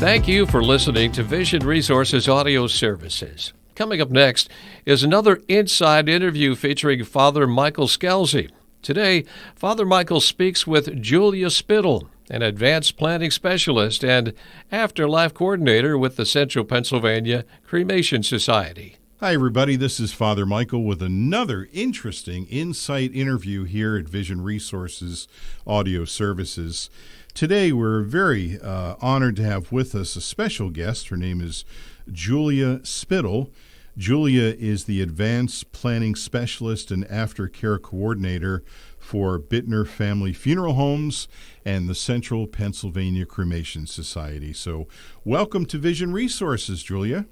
Thank you for listening to Vision Resources Audio Services. Coming up next is another InSight interview featuring Father Michael Scalzi. Today, Father Michael speaks with Julia Spittal, an advanced planning specialist and afterlife coordinator with the Central Pennsylvania Cremation Society. Hi, everybody. This is Father Michael with another interesting InSight interview here at Vision Resources Audio Services. Today, we're very honored to have with us a special guest. Her name is Julia Spittal. Julia is the Advanced Planning Specialist and Aftercare Coordinator for Bitner Family Funeral Homes and the Central Pennsylvania Cremation Society. So welcome to Vision Resources, Julia.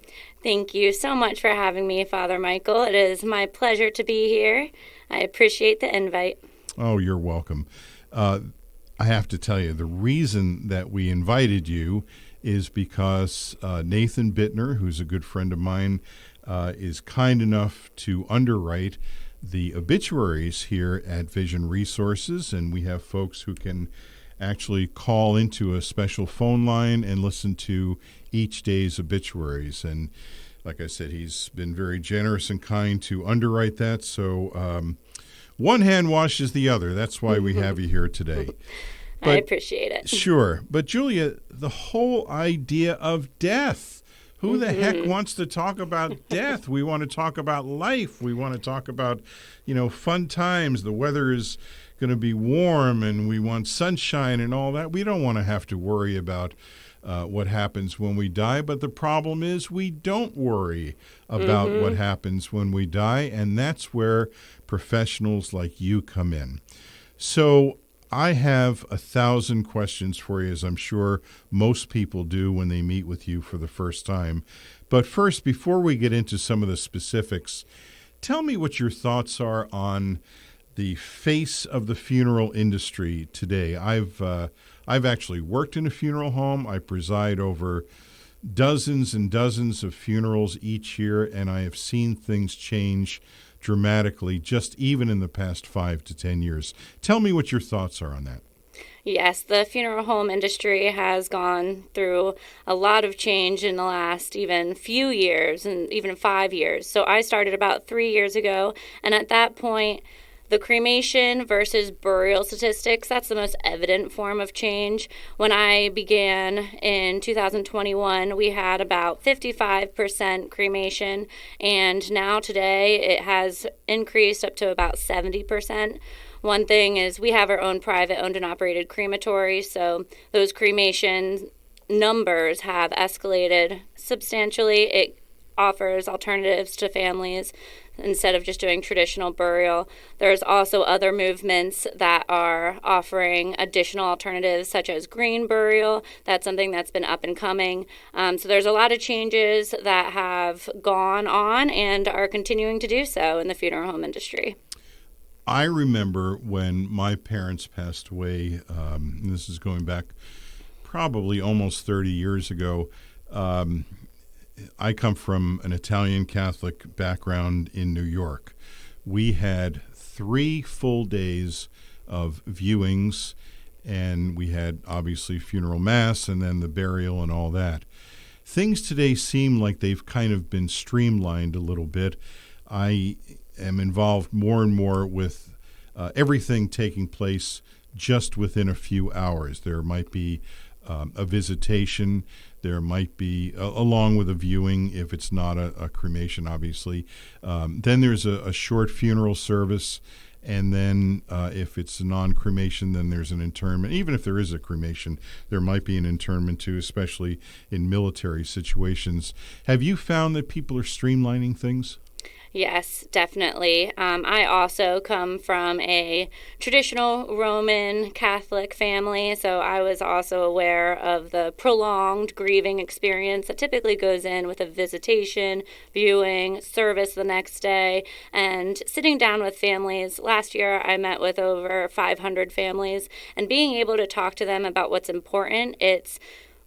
Thank you so much for having me, Father Michael. It is my pleasure to be here. I appreciate the invite. Oh, you're welcome. I have to tell you, the reason that we invited you is because Nathan Bitner, who's a good friend of mine, is kind enough to underwrite the obituaries here at Vision Resources, and we have folks who can actually call into a special phone line and listen to each day's obituaries. And like I said, he's been very generous and kind to underwrite that. So one hand washes the other. That's why we have you here today. I appreciate it. Sure. But Julia, the whole idea of death. Who the heck wants to talk about death? We want to talk about life. We want to talk about, fun times. The weather is going to be warm and we want sunshine and all that. We don't want to have to worry about what happens when we die. But the problem is we don't worry about what happens when we die. And that's where professionals like you come in. So I have 1,000 questions for you, as I'm sure most people do when they meet with you for the first time. But first, before we get into some of the specifics, tell me what your thoughts are on the face of the funeral industry today. I've actually worked in a funeral home. I preside over dozens and dozens of funerals each year, and I have seen things change dramatically just even in the past 5 to 10 years. Tell me what your thoughts are on that. Yes, the funeral home industry has gone through a lot of change in the last even few years and even 5 years. So I started about 3 years ago, and at that point, the cremation versus burial statistics, that's the most evident form of change. When I began in 2021, we had about 55% cremation, and now today it has increased up to about 70%. One thing is we have our own private owned and operated crematory, so those cremation numbers have escalated substantially. It offers alternatives to families instead of just doing traditional burial. There's also other movements that are offering additional alternatives such as green burial. That's something that's been up and coming. So there's a lot of changes that have gone on and are continuing to do so in the funeral home industry. I remember when my parents passed away, and this is going back probably almost 30 years ago. I come from an Italian Catholic background in New York. We had 3 full days of viewings, and we had obviously funeral mass and then the burial and all that. Things today seem like they've kind of been streamlined a little bit. I am involved more and more with everything taking place just within a few hours. There might be a visitation. There might be, along with a viewing, if it's not a cremation, obviously. Then there's a short funeral service, and then if it's a non-cremation, then there's an interment. Even if there is a cremation, there might be an interment too, especially in military situations. Have you found that people are streamlining things? Yes, definitely. I also come from a traditional Roman Catholic family, so I was also aware of the prolonged grieving experience that typically goes in with a visitation, viewing, service the next day, and sitting down with families. Last year, I met with over 500 families, and being able to talk to them about what's important, it's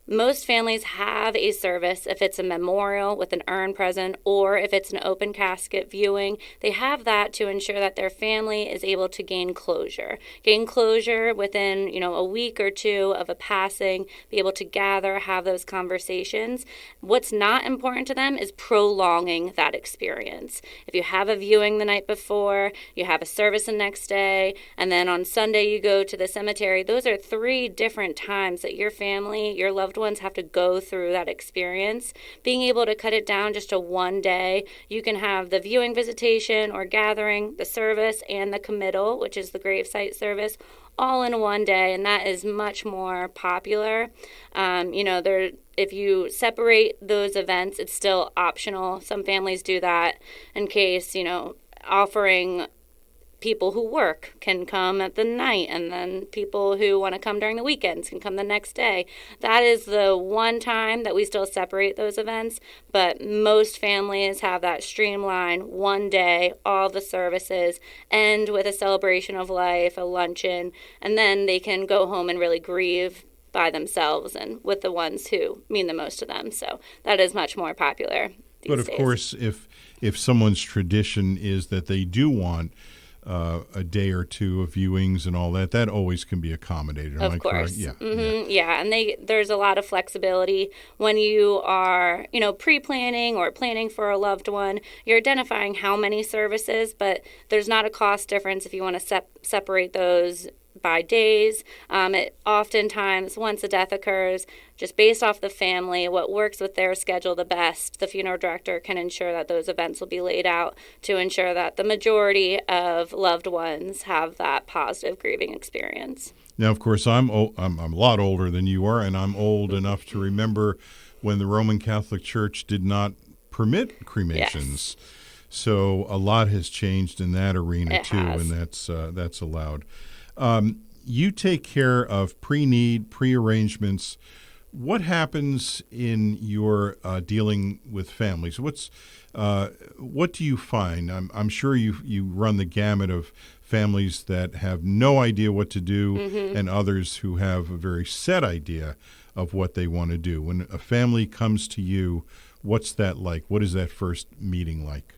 Most families have a service if it's a memorial with an urn present, or if it's an open casket viewing. They have that to ensure that their family is able to gain closure within, a week or two of a passing, be able to gather, have those conversations. What's not important to them is prolonging that experience. If you have a viewing the night before, you have a service the next day, and then on Sunday you go to the cemetery, those are 3 different times that your family, your loved ones have to go through that experience. Being able to cut it down just to one day, you can have the viewing visitation or gathering, the service, and the committal, which is the gravesite service, all in one day, and that is much more popular. If you separate those events, it's still optional. Some families do that in case, offering people who work can come at the night, and then people who want to come during the weekends can come the next day. That is the one time that we still separate those events, but most families have that streamlined one day, all the services, end with a celebration of life, a luncheon, and then they can go home and really grieve by themselves and with the ones who mean the most to them. So that is much more popular these But of days. course, if someone's tradition is that they do want a day or two of viewings and all that, that always can be accommodated. Of course. Yeah. Yeah, and there's a lot of flexibility when you are, pre-planning or planning for a loved one. You're identifying how many services, but there's not a cost difference if you want to separate those by days. Oftentimes, once a death occurs, just based off the family, what works with their schedule the best, the funeral director can ensure that those events will be laid out to ensure that the majority of loved ones have that positive grieving experience. Now, of course, I'm a lot older than you are, and I'm old enough to remember when the Roman Catholic Church did not permit cremations. Yes. So a lot has changed in that arena It too, has. and that's allowed. You take care of pre-need, pre-arrangements. What happens in your dealing with families? What do you find? I'm sure you run the gamut of families that have no idea what to do, and others who have a very set idea of what they want to do. When a family comes to you, what's that like? What is that first meeting like?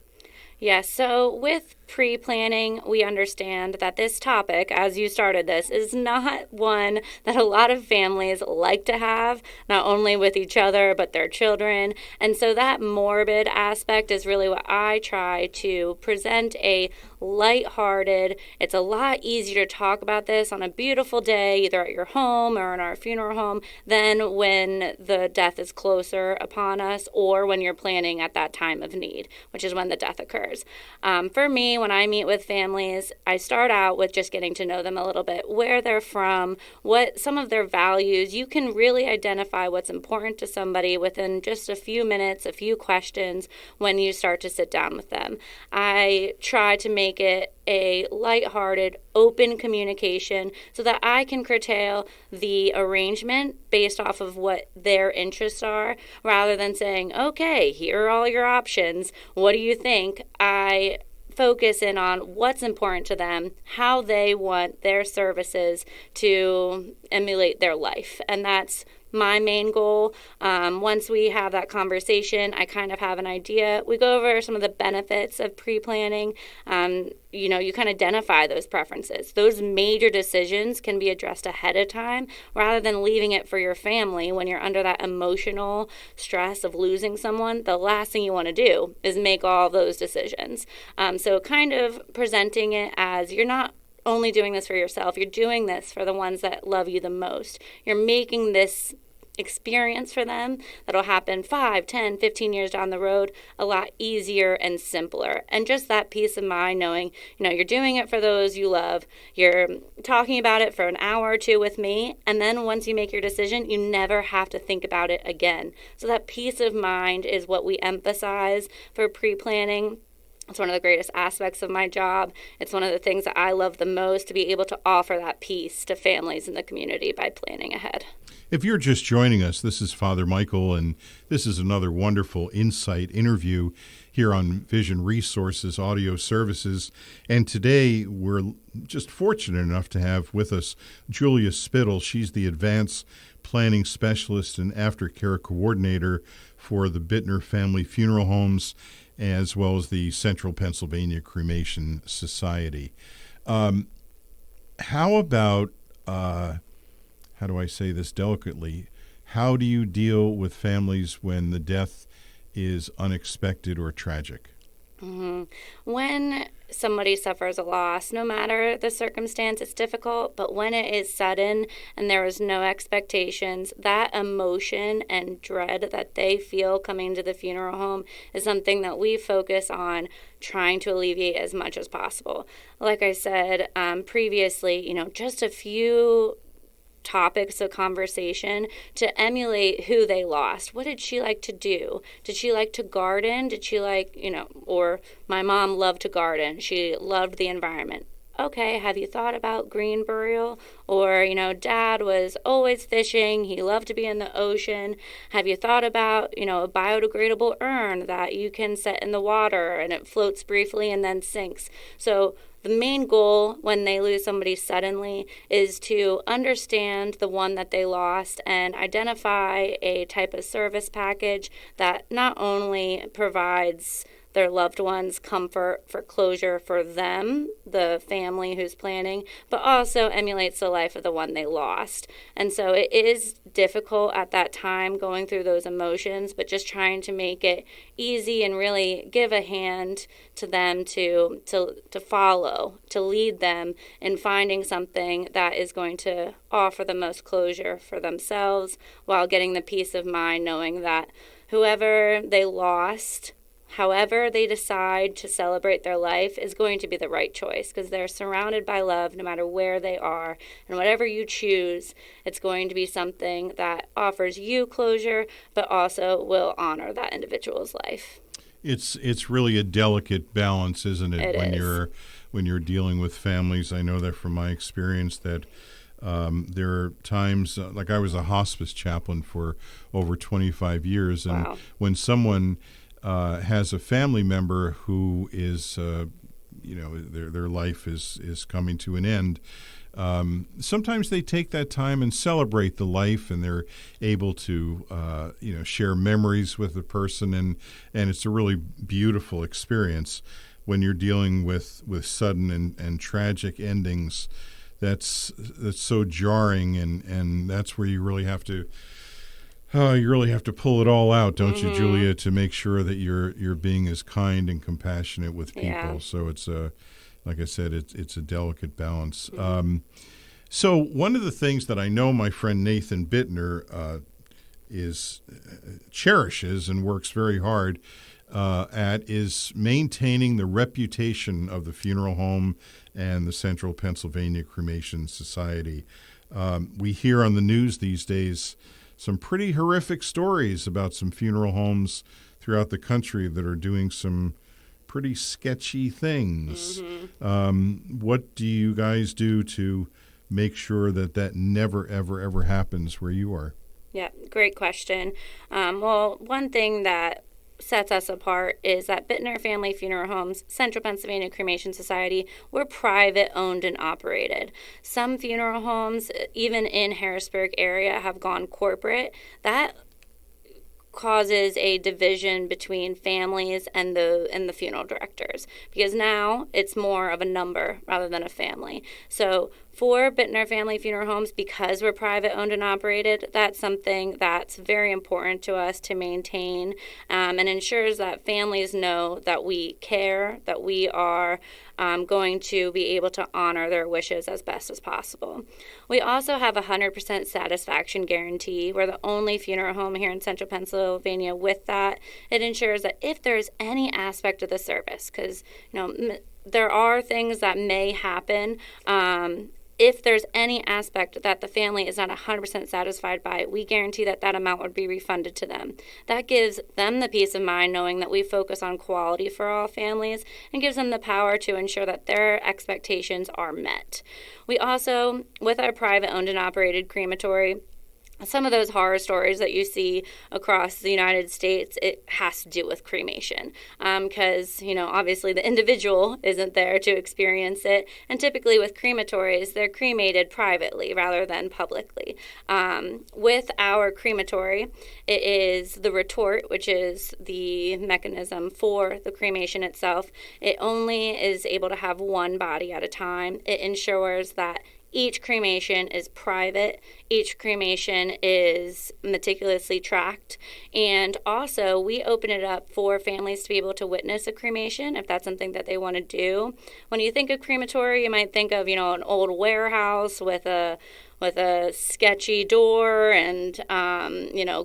Yeah, so with pre-planning, we understand that this topic, as you started this, is not one that a lot of families like to have, not only with each other, but their children. And so that morbid aspect is really what I try to present, a lighthearted. It's a lot easier to talk about this on a beautiful day, either at your home or in our funeral home, than when the death is closer upon us or when you're planning at that time of need, which is when the death occurs. For me, when I meet with families, I start out with just getting to know them a little bit, where they're from, what some of their values. You can really identify what's important to somebody within just a few minutes, a few questions when you start to sit down with them. I try to make it a lighthearted, open communication so that I can curtail the arrangement based off of what their interests are, rather than saying, okay, here are all your options. What do you think? I focus in on what's important to them, how they want their services to emulate their life. And that's my main goal. Once we have that conversation, I kind of have an idea. We go over some of the benefits of pre-planning. You kind of identify those preferences. Those major decisions can be addressed ahead of time rather than leaving it for your family when you're under that emotional stress of losing someone. The last thing you want to do is make all those decisions. So kind of presenting it as you're not only doing this for yourself, you're doing this for the ones that love you the most. You're making this experience for them that'll happen 5, 10, 15 years down the road a lot easier and simpler. And just that peace of mind knowing, you're doing it for those you love. You're talking about it for an hour or two with me, and then once you make your decision, you never have to think about it again. So that peace of mind is what we emphasize for pre-planning. It's one of the greatest aspects of my job. It's one of the things that I love the most, to be able to offer that peace to families in the community by planning ahead. If you're just joining us, this is Father Michael, and this is another wonderful InSight interview here on Vision Resources Audio Services. And today we're just fortunate enough to have with us Julia Spittal. She's the Advanced Planning Specialist and Aftercare Coordinator for the Bitner Family Funeral Homes, as well as the Central Pennsylvania Cremation Society. How about, how do I say this delicately, how do you deal with families when the death is unexpected or tragic? Mm-hmm. When somebody suffers a loss, no matter the circumstance, it's difficult, but when it is sudden and there is no expectations, that emotion and dread that they feel coming to the funeral home is something that we focus on trying to alleviate as much as possible. Like I said previously, just a few topics of conversation to emulate who they lost. What did she like to do? Did she like to garden? Did she like, or my mom loved to garden. She loved the environment. Okay, have you thought about green burial? Or, Dad was always fishing. He loved to be in the ocean. Have you thought about, a biodegradable urn that you can set in the water and it floats briefly and then sinks? So the main goal when they lose somebody suddenly is to understand the one that they lost and identify a type of service package that not only provides their loved ones comfort for closure for them, the family who's planning, but also emulates the life of the one they lost. And so it is difficult at that time going through those emotions, but just trying to make it easy and really give a hand to them to follow, to lead them in finding something that is going to offer the most closure for themselves while getting the peace of mind knowing that whoever they lost, however they decide to celebrate their life, is going to be the right choice because they're surrounded by love no matter where they are. And whatever you choose, it's going to be something that offers you closure, but also will honor that individual's life. It's really a delicate balance, isn't it? When you're dealing with families. I know that from my experience that there are times, like I was a hospice chaplain for over 25 years, and Wow. when someone has a family member who is, their life is coming to an end, sometimes they take that time and celebrate the life, and they're able to, share memories with the person, and it's a really beautiful experience. When you're dealing with sudden and tragic endings, that's so jarring, and that's where you really have to. You really have to pull it all out, don't you, Julia, to make sure that you're being as kind and compassionate with people. Yeah. So it's like I said, it's a delicate balance. So one of the things that I know my friend Nathan Bitner cherishes and works very hard at is maintaining the reputation of the funeral home and the Central Pennsylvania Cremation Society. We hear on the news these days some pretty horrific stories about some funeral homes throughout the country that are doing some pretty sketchy things. What do you guys do to make sure that never, ever, ever happens where you are? Yeah, great question. Well, one thing that sets us apart is that Bitner Family Funeral Homes, Central Pennsylvania Cremation Society, we're private owned and operated. Some funeral homes, even in Harrisburg area, have gone corporate. That causes a division between families and the funeral directors, because now it's more of a number rather than a family. So for Bitner Family Funeral Homes, because we're private owned and operated, that's something that's very important to us to maintain, and ensures that families know that we care, that we are going to be able to honor their wishes as best as possible. We also have a 100% satisfaction guarantee. We're the only funeral home here in Central Pennsylvania with that. It ensures that if there's any aspect of the service, because there are things that may happen. If there's any aspect that the family is not 100% satisfied by, we guarantee that that amount would be refunded to them. That gives them the peace of mind knowing that we focus on quality for all families, and gives them the power to ensure that their expectations are met. We also, with our private owned and operated crematory, some of those horror stories that you see across the United States, it has to do with cremation because, obviously the individual isn't there to experience it. And typically with crematories, they're cremated privately rather than publicly. With our crematory, it is the retort, which is the mechanism for the cremation itself. It only is able to have one body at a time. It ensures that each cremation is private. Each cremation is meticulously tracked. And also, we open it up for families to be able to witness a cremation if that's something that they want to do. When you think of crematory, you might think of, an old warehouse with a sketchy door and,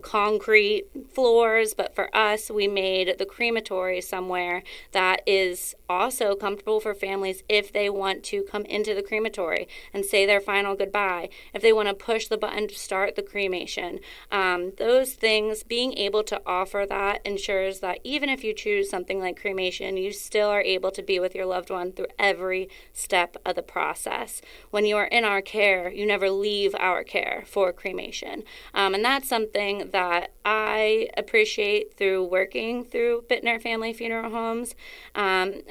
concrete floors. But for us, we made the crematory somewhere that is also comfortable for families if they want to come into the crematory and say their final goodbye, if they want to push the button to start the cremation. Those things, being able to offer that ensures that even if you choose something like cremation, you still are able to be with your loved one through every step of the process. When you are in our care, you never leave our care for cremation. And that's something that I appreciate through working through Bitner Family Funeral Homes. And,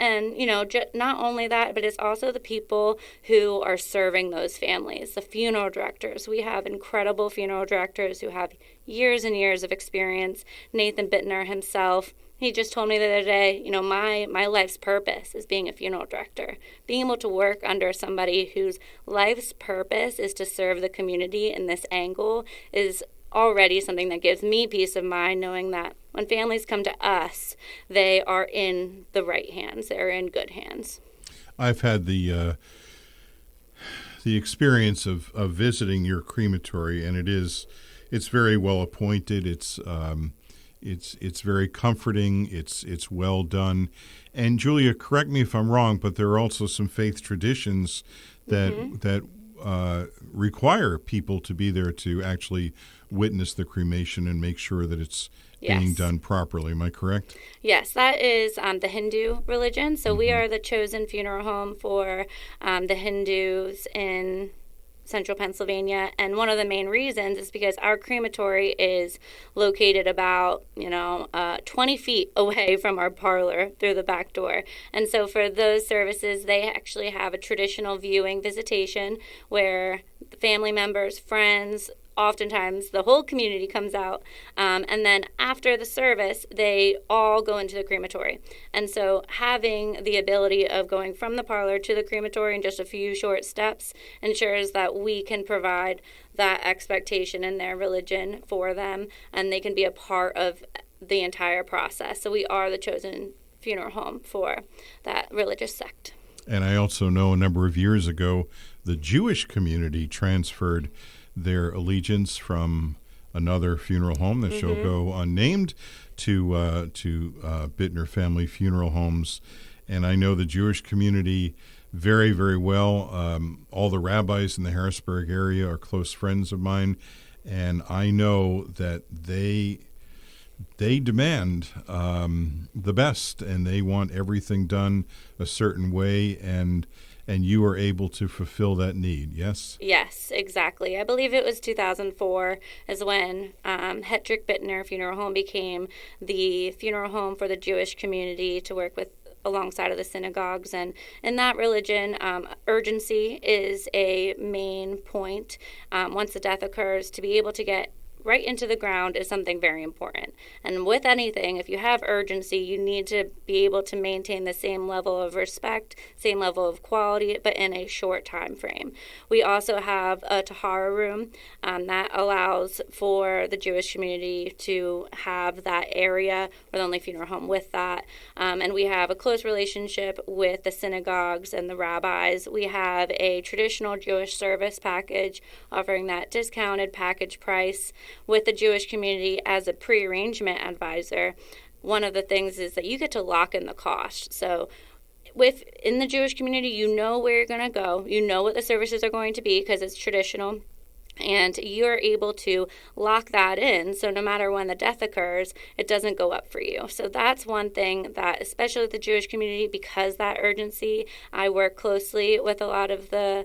not only that, but it's also the people who are serving those families, the funeral directors. We have incredible funeral directors who have years and years of experience. Nathan Bitner himself, he just told me the other day, my life's purpose is being a funeral director. Being able to work under somebody whose life's purpose is to serve the community in this angle is already something that gives me peace of mind, knowing that when families come to us, they are in the right hands. They're in good hands. I've had the experience of visiting your crematory, and it's very well appointed. It's very comforting. It's well done. And Julia, correct me if I'm wrong, but there are also some faith traditions that require people to be there to actually witness the cremation and make sure that it's being done properly. Am I correct? Yes, that is the Hindu religion. So we are the chosen funeral home for the Hindus in Central Pennsylvania, and one of the main reasons is because our crematory is located about 20 feet away from our parlor through the back door. And so for those services, they actually have a traditional viewing visitation where the family members, friends, oftentimes the whole community comes out, and then after the service they all go into the crematory. And so having the ability of going from the parlor to the crematory in just a few short steps ensures that we can provide that expectation in their religion for them, and they can be a part of the entire process. So we are the chosen funeral home for that religious sect. And I also know a number of years ago the Jewish community transferred their allegiance from another funeral home that shall go unnamed to Bitner Family Funeral Homes. And I know the Jewish community very, very well. All the rabbis in the Harrisburg area are close friends of mine, and I know that they demand the best, and they want everything done a certain way, and you are able to fulfill that need, yes? Yes, exactly. I believe it was 2004 is when Hetrick Bitner Funeral Home became the funeral home for the Jewish community to work with alongside of the synagogues. And in that religion, urgency is a main point. Once the death occurs, to be able to get right into the ground is something very important. And with anything, if you have urgency, you need to be able to maintain the same level of respect, same level of quality, but in a short time frame. We also have a Tahara room that allows for the Jewish community to have that area. We're the only funeral home with that. And we have a close relationship with the synagogues and the rabbis. We have a traditional Jewish service package offering that discounted package price with the Jewish community as a pre-arrangement advisor. One of the things is that you get to lock in the cost. So in the Jewish community, you know where you're going to go. You know what the services are going to be because it's traditional. And you're able to lock that in, so no matter when the death occurs, it doesn't go up for you. So that's one thing that, especially with the Jewish community, because that urgency, I work closely with a lot of the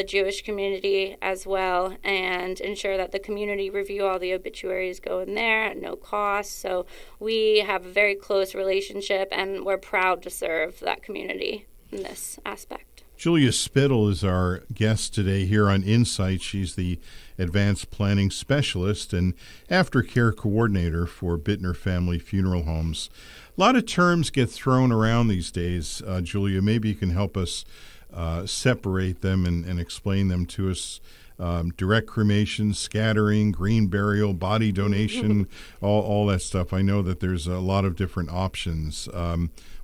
Jewish community as well, and ensure that the community review all the obituaries go in there at no cost. So we have a very close relationship, and we're proud to serve that community in this aspect. Julia Spittal is our guest today here on InSight. She's the Advanced Planning Specialist and Aftercare Coordinator for Bitner Family Funeral Homes. A lot of terms get thrown around these days. Julia, maybe you can help us separate them and explain them to us. Direct cremation, scattering, green burial, body donation, all that stuff. I know that there's a lot of different options.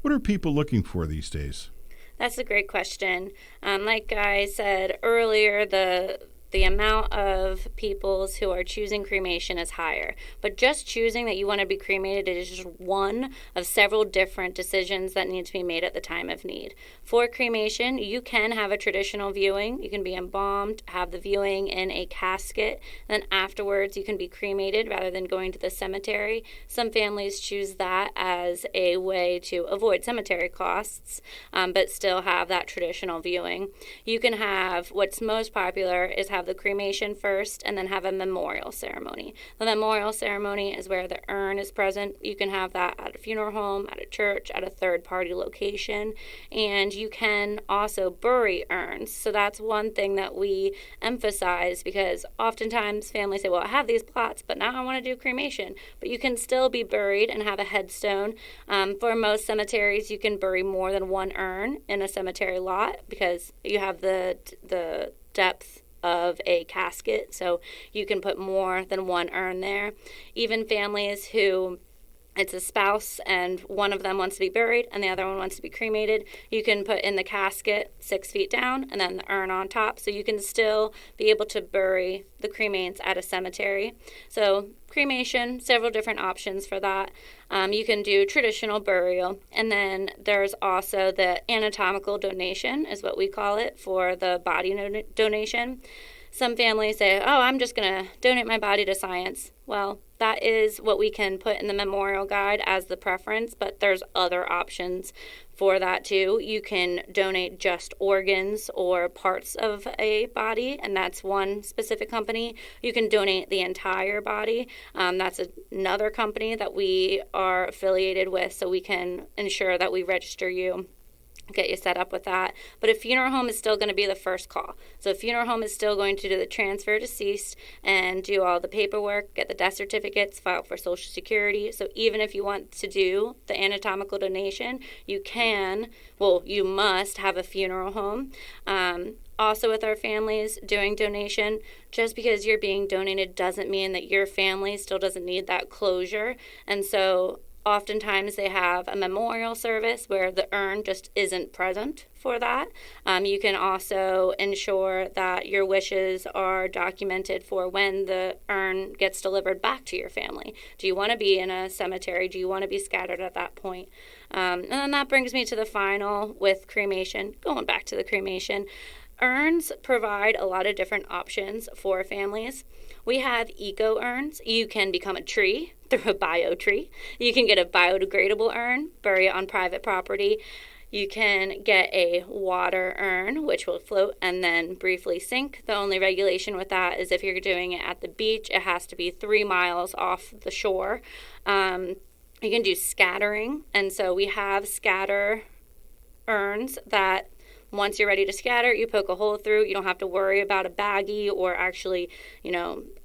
What are people looking for these days? That's a great question. Like I said earlier, the amount of peoples who are choosing cremation is higher. But just choosing that you want to be cremated is just one of several different decisions that need to be made at the time of need. For cremation, you can have a traditional viewing. You can be embalmed, have the viewing in a casket, and then afterwards you can be cremated rather than going to the cemetery. Some families choose that as a way to avoid cemetery costs, but still have that traditional viewing. You can have, what's most popular is have the cremation first and then have a memorial ceremony. The memorial ceremony is where the urn is present. You can have that at a funeral home, at a church, at a third-party location, and you can also bury urns. So that's one thing that we emphasize, because oftentimes families say, well, I have these plots, but now I want to do cremation. But you can still be buried and have a headstone. For most cemeteries, you can bury more than one urn in a cemetery lot because you have the depth of a casket, so you can put more than one urn there. Even families who it's a spouse and one of them wants to be buried and the other one wants to be cremated, you can put in the casket 6 feet down and then the urn on top, so you can still be able to bury the cremains at a cemetery. So cremation, several different options for that. You can do traditional burial, and then there's also the anatomical donation is what we call it for the body donation. Some families say, oh, I'm just going to donate my body to science. Well, that is what we can put in the memorial guide as the preference, but there's other options for that too. You can donate just organs or parts of a body, and that's one specific company. You can donate the entire body. That's another company that we are affiliated with, so we can ensure that we register you, get you set up with that. But a funeral home is still going to be the first call. So a funeral home is still going to do the transfer of deceased and do all the paperwork, get the death certificates, file for Social Security. So even if you want to do the anatomical donation, you must have a funeral home. Also with our families doing donation, just because you're being donated doesn't mean that your family still doesn't need that closure. And so oftentimes they have a memorial service where the urn just isn't present for that. You can also ensure that your wishes are documented for when the urn gets delivered back to your family. Do you want to be in a cemetery? Do you want to be scattered at that point? And then that brings me to the final with cremation. Going back to the cremation, urns provide a lot of different options for families. We have eco urns. You can become a tree through a bio tree. You can get a biodegradable urn, bury it on private property. You can get a water urn, which will float and then briefly sink. The only regulation with that is if you're doing it at the beach, it has to be 3 miles off the shore. You can do scattering, and so we have scatter urns that once you're ready to scatter, you poke a hole through. You don't have to worry about a baggie or actually,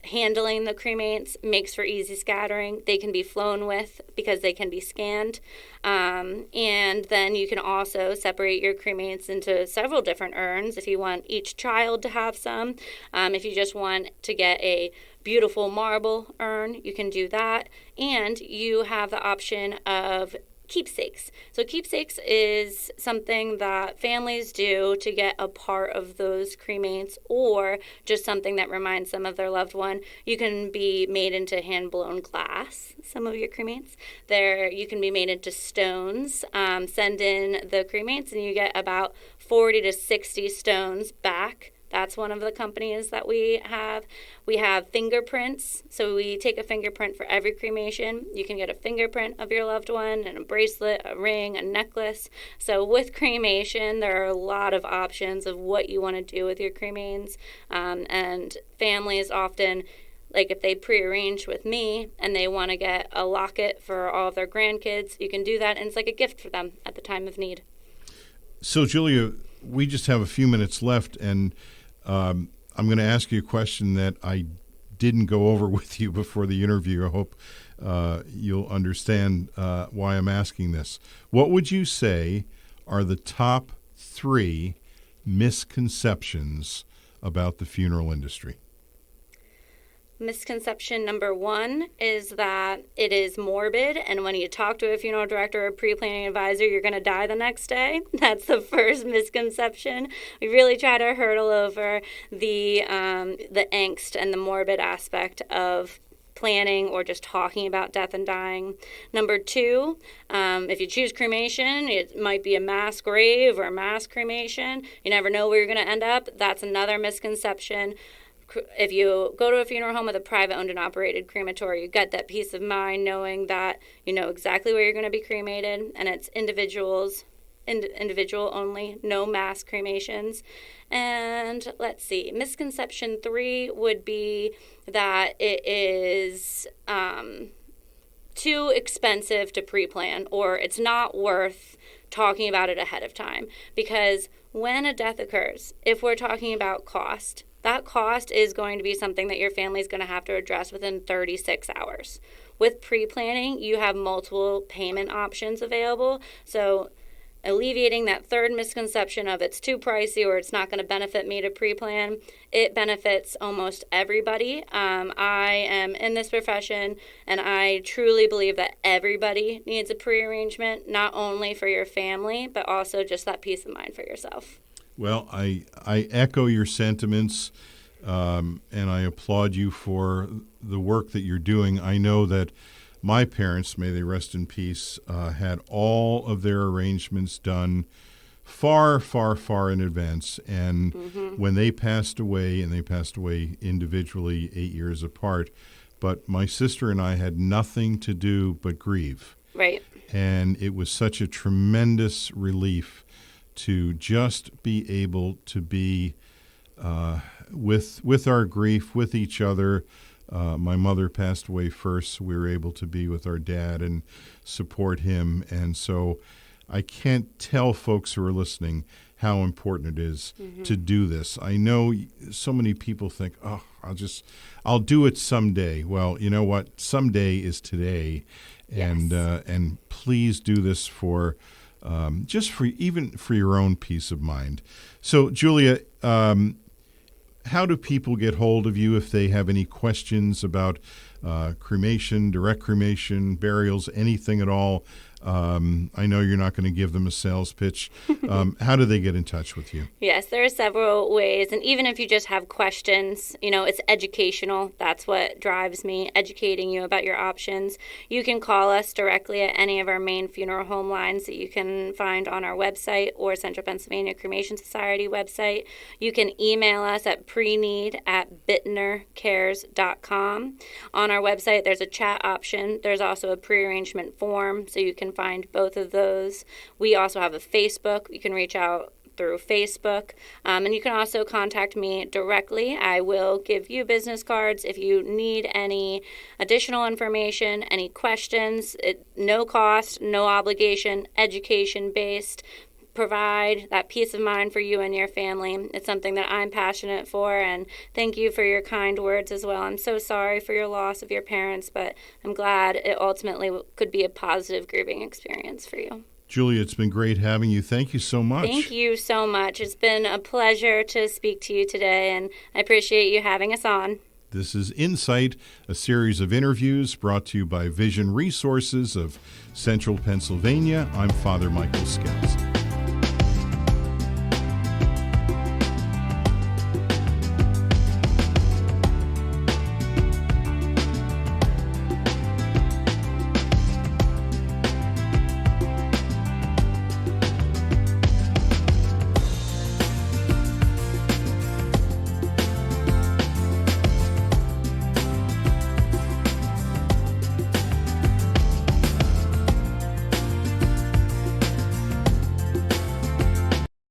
handling the cremains. Makes for easy scattering. They can be flown with because they can be scanned. And then you can also separate your cremains into several different urns if you want each child to have some. If you just want to get a beautiful marble urn, you can do that. And you have the option of keepsakes. So keepsakes is something that families do to get a part of those cremates, or just something that reminds them of their loved one. You can be made into hand-blown glass, some of your cremates. You can be made into stones. Send in the cremates and you get about 40 to 60 stones back. That's one of the companies that we have. We have fingerprints. So we take a fingerprint for every cremation. You can get a fingerprint of your loved one and a bracelet, a ring, a necklace. So with cremation, there are a lot of options of what you want to do with your cremains. And families often, like if they prearrange with me and they want to get a locket for all of their grandkids, you can do that. And it's like a gift for them at the time of need. So, Julia, we just have a few minutes left, and I'm going to ask you a question that I didn't go over with you before the interview. I hope you'll understand why I'm asking this. What would you say are the top 3 misconceptions about the funeral industry? Misconception number 1 is that it is morbid, and when you talk to a funeral director or pre-planning advisor, you're going to die the next day. That's the first misconception. We really try to hurdle over the angst and the morbid aspect of planning or just talking about death and dying. Number 2, if you choose cremation, it might be a mass grave or a mass cremation. You never know where you're going to end up. That's another misconception. If you go to a funeral home with a private owned and operated crematory, you get that peace of mind knowing that you know exactly where you're going to be cremated, and it's individual only, no mass cremations. And let's see, misconception 3 would be that it is too expensive to pre-plan, or it's not worth talking about it ahead of time. Because when a death occurs, if we're talking about cost, that cost is going to be something that your family is going to have to address within 36 hours. With pre-planning, you have multiple payment options available. So alleviating that third misconception of it's too pricey or it's not going to benefit me to pre-plan, it benefits almost everybody. I am in this profession, and I truly believe that everybody needs a pre-arrangement, not only for your family, but also just that peace of mind for yourself. Well, I echo your sentiments, and I applaud you for the work that you're doing. I know that my parents, may they rest in peace, had all of their arrangements done far, far, far in advance. And when they passed away, and they passed away individually 8 years apart, but my sister and I had nothing to do but grieve. Right. And it was such a tremendous relief to just be able to be with our grief, with each other. My mother passed away first, so we were able to be with our dad and support him. And so I can't tell folks who are listening how important it is to do this. I know so many people think, oh, I'll do it someday. Well, you know what? Someday is today. Yes. And please do this for just for your own peace of mind. So, Julia, how do people get hold of you if they have any questions about cremation, direct cremation, burials, anything at all? I know you're not going to give them a sales pitch. How do they get in touch with you? Yes, there are several ways. And even if you just have questions, it's educational. That's what drives me, educating you about your options. You can call us directly at any of our main funeral home lines that you can find on our website or Central Pennsylvania Cremation Society website. You can email us at preneed@bitnercares.com. On our website, there's a chat option. There's also a pre-arrangement form, so you can find both of those. We also have a Facebook. You can reach out through Facebook. And you can also contact me directly. I will give you business cards if you need any additional information, any questions. No cost, no obligation, education-based. Provide that peace of mind for you and your family. It's something that I'm passionate for, and thank you for your kind words as well. I'm so sorry for your loss of your parents, but I'm glad it ultimately could be a positive grieving experience for you. Julia, it's been great having you. Thank you so much. Thank you so much. It's been a pleasure to speak to you today, and I appreciate you having us on. This is InSight, a series of interviews brought to you by Vision Resources of Central Pennsylvania. I'm Father Michael Scalzi.